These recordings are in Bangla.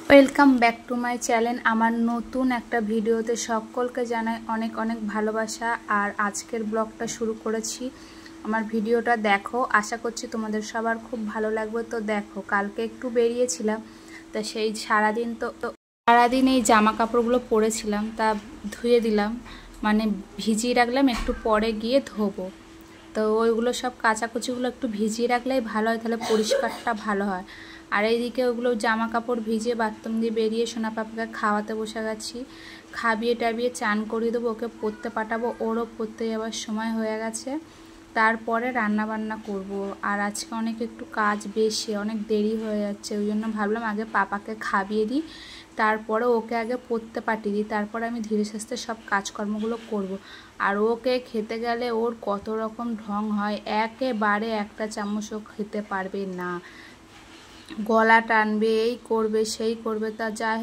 Welcome back to my channel. আমার নতুন একটা ভিডিওতে সকলকে জানাই অনেক অনেক ভালোবাসা। আর আজকের ব্লগটা শুরু করেছি। আমার ভিডিওটা দেখো, আশা করছি তোমাদের সবার খুব ভালো লাগবে। তো দেখো, কালকে একটু বেরিয়েছিলাম, তা সেই সারাদিন এই জামা কাপড়গুলো পরেছিলাম, তা ধুয়ে দিলাম, মানে ভিজিয়ে রাখলাম, একটু পরে গিয়ে ধোবো। তো ওইগুলো সব কাচাকুচিগুলো একটু ভিজিয়ে রাখলেই ভালো হয়, তাহলে পরিষ্কারটা ভালো হয়। আর এইদিকে ওগুলো জামা কাপড় ভিজিয়ে বাথরুম দিয়ে বেরিয়ে সোনা পাপাকে খাওয়াতে বসে গেছি। খাবিয়ে টাবিয়ে চান করিয়ে দেবো, ওকে পড়তে পাঠাবো, ওরও পড়তে যাওয়ার সময় হয়ে গেছে। তারপরে রান্না বান্না করব। আর আজকে অনেক একটু কাজ বেশি, অনেক দেরি হয়ে যাচ্ছে, ওই জন্য ভাবলাম আগে পাপাকে খাবিয়ে দিই, তারপরে ওকে আগে পড়তে পাঠিয়ে দিই, তারপরে আমি ধীরে সুস্থে সব কাজকর্মগুলো করব। আর ওকে খেতে গেলে ওর কত রকম ঢং হয়, একেবারে একটা চামচও খেতে পারবে না, গলা টানবে, এই করবে সেই করবে। তা যাই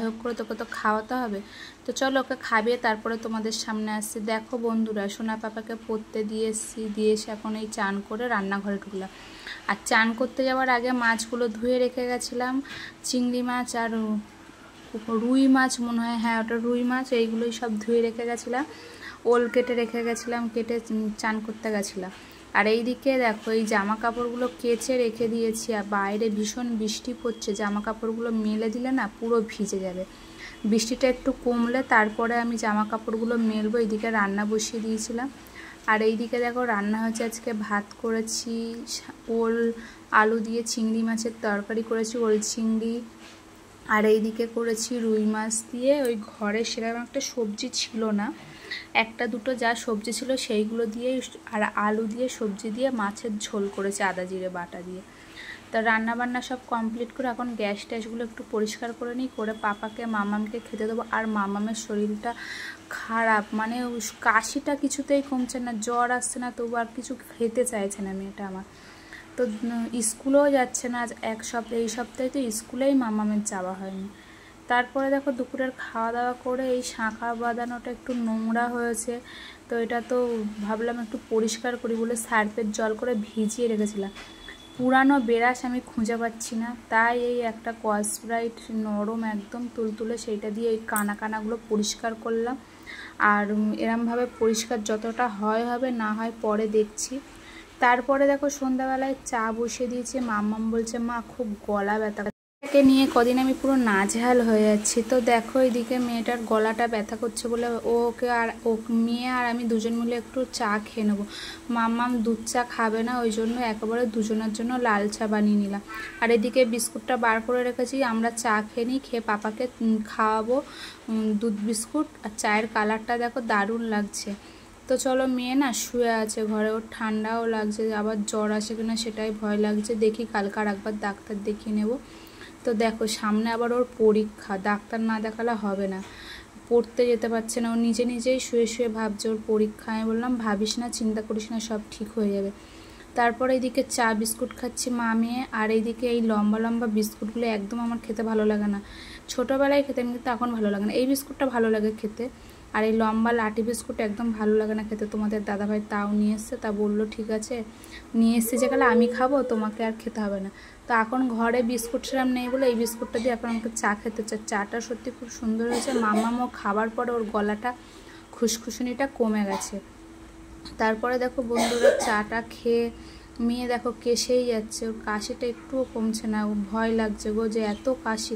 হোক করে তোকে তো খাওয়াতে হবে। তো চলো ওকে খাবিয়ে তারপরে তোমাদের সামনে আসছি। দেখো বন্ধুরা, সোনা পাপাকে পড়তে দিয়ে এসে এখন এই চান করে রান্নাঘরে ঢুকলাম। আর চান করতে যাওয়ার আগে মাছগুলো ধুয়ে রেখে গেছিলাম, চিংড়ি মাছ আর রুই মাছ মনে হয়, হ্যাঁ ওটা রুই মাছ, এইগুলোই সব ধুয়ে রেখে গেছিলাম। ওল কেটে রেখে গেছিলাম, কেটে চান করতে গেছিলাম। আর এইদিকে দেখো, এই জামা কাপড়গুলো কেচে রেখে দিয়েছি, আর বাইরে ভীষণ বৃষ্টি পড়ছে, জামা কাপড়গুলো মেলে দিলে না পুরো ভিজে যাবে। বৃষ্টিটা একটু কমলে তারপরে আমি জামা কাপড়গুলো মেলবো। এইদিকে রান্না বসিয়ে দিয়েছিলাম। আর এইদিকে দেখো রান্না হচ্ছে, আজকে ভাত করেছি, ওল আলু দিয়ে চিংড়ি মাছের তরকারি করেছি, ওল চিংড়ি। আর এইদিকে করেছি রুই মাছ দিয়ে, ওই ঘরে সেরকম একটা সবজি ছিল না, একটা দুটো যা সবজি ছিল সেইগুলো দিয়ে, আর আলু দিয়ে সবজি দিয়ে মাছের ঝোল করেছে আদা জিরে বাটা দিয়ে। তা রান্না বান্না সব কমপ্লিট করে এখন গ্যাস ট্যাসগুলো একটু পরিষ্কার করে নিই, করে পাপাকে মামামকে খেতে দেবো। আর মামামের শরীরটা খারাপ, মানে কাশিটা কিছুতেই কমছে না, জ্বর আসছে না, তবু আর কিছু খেতে চাইছে না মেয়েটা আমার। তো স্কুলেও যাচ্ছে না আজ এক সপ্তাহ, এই সপ্তাহে তো স্কুলেই মামামের যাওয়া হয়নি। তারপরে দেখো দুপুরের খাওয়া দাওয়া করে এই শাঁখা বাঁধানোটা একটু নোংরা হয়েছে, তো এটা তো ভাবলাম একটু পরিষ্কার করি বলে সার্ফের জল করে ভিজিয়ে রেখেছিলাম। পুরানো ব্রাশ আমি খুঁজে পাচ্ছি না, তাই এই একটা স্কচব্রাইট নরম একদম তুলতুলে, সেইটা দিয়ে এই কানাগুলো পরিষ্কার করলাম। আর এরমভাবে পরিষ্কার যতটা হবে, না হয় পরে দেখছি। তারপরে দেখো সন্ধ্যাবেলায় চা বসিয়ে দিয়েছে, মাম্মাম বলছে মা খুব গলা ব্যথা, একে নিয়ে কদিন আমি পুরো নাজেহাল হয়ে যাচ্ছি। তো দেখো এদিকে মেয়েটার গলাটা ব্যথা করছে বলে মেয়ে আর আমি দুজন মিলে একটু চা খেয়ে নেবো। মাম্মাম দুধ চা খাবে না, ওই জন্য একেবারে দুজনের জন্য লাল চা বানিয়ে নিলাম। আর এদিকে বিস্কুটটা বার করে রেখেছি, আমরা চা খেয়ে নিই, খেয়ে পাপাকে খাওয়াবো দুধ বিস্কুট। আর চায়ের কালারটা দেখো দারুণ লাগছে। তো চলো, মেয়ে না শুয়ে আছে ঘরে, ওর ঠান্ডাও লাগছে, আবার জ্বর আসে কিনা সেটাই ভয় লাগছে, দেখি কালকে আর একবার ডাক্তার দেখিয়ে নেব। তো দেখো সামনে আবার ওর পরীক্ষা, ডাক্তার না দেখালে হবে না, পড়তে যেতে পারছে না, ও নিজেই শুয়ে ভাবছে ওর পরীক্ষা। আমি বললাম ভাবিস না, চিন্তা করিস না, সব ঠিক হয়ে যাবে। তারপরে এইদিকে চা বিস্কুট খাচ্ছি মা মেয়ে। আর এইদিকে এই লম্বা লম্বা বিস্কুটগুলো একদম আমার খেতে ভালো লাগে না, ছোটোবেলায় খেতে, কিন্তু এখন ভালো লাগে না। এই বিস্কুটটা ভালো লাগে খেতে, আর এই লম্বা লাঠি বিস্কুট একদম ভালো লাগে না খেতে। তোমাদের দাদাভাই তাও নিয়ে এসছে, তা বললো ঠিক আছে নিয়ে এসছে যেগুলো আমি খাবো, তোমাকে আর খেতে হবে না। তো এখন ঘরে বিস্কুট সেরকম নেই বলে এই বিস্কুটটা দিয়ে এখন আমাকে চা খেতে চাই। চাটা সত্যি খুব সুন্দর হয়েছে, মামামও খাবার পরে ওর গলাটা খুশখুশনিটা কমে গেছে। তারপরে দেখো বন্ধুরা চাটা খেয়ে মেয়ে দেখো কেসেই যাচ্ছে, ওর কাশিটা একটুও কমছে না, ও ভয় লাগছে গো যে এত কাশি,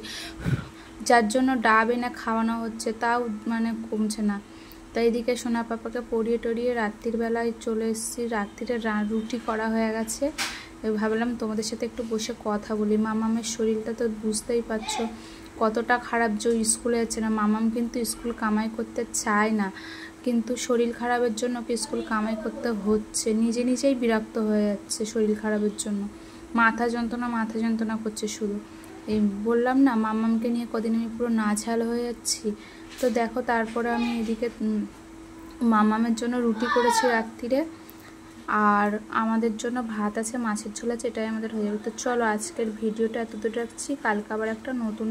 যার জন্য ডাব এনে খাওয়ানো হচ্ছে, তাও মানে কমছে না। তাই এদিকে সোনা পাপাকে পড়িয়ে টরিয়ে রাত্রির বেলায় চলে এসেছি, রাত্রিরে রুটি করা হয়ে গেছে। ভাবলাম তোমাদের সাথে একটু বসে কথা বলি। মামামের শরীরটা তো বুঝতেই পারছো কতটা খারাপ, যে স্কুলে যাচ্ছে না। মামাম কিন্তু স্কুল কামাই করতে চায় না, কিন্তু শরীর খারাপের জন্য ওকে স্কুল কামাই করতে হচ্ছে, নিজেই বিরক্ত হয়ে যাচ্ছে শরীর খারাপের জন্য, মাথা যন্ত্রণা করছে শুধু। এই বললাম না মামামকে নিয়ে কদিন আমি পুরো নাজেহাল হয়ে যাচ্ছি। তো দেখো তারপরে আমি এদিকে মামামের জন্য রুটি করেছি রাত্রিরে, আর আমাদের জন্য ভাত আছে, মাছের ঝোল আছে, এটাই আমাদের হয়ে যাবে। তো চলো আজকের ভিডিওটা এতদূর রাখছি, কালকে আবার একটা নতুন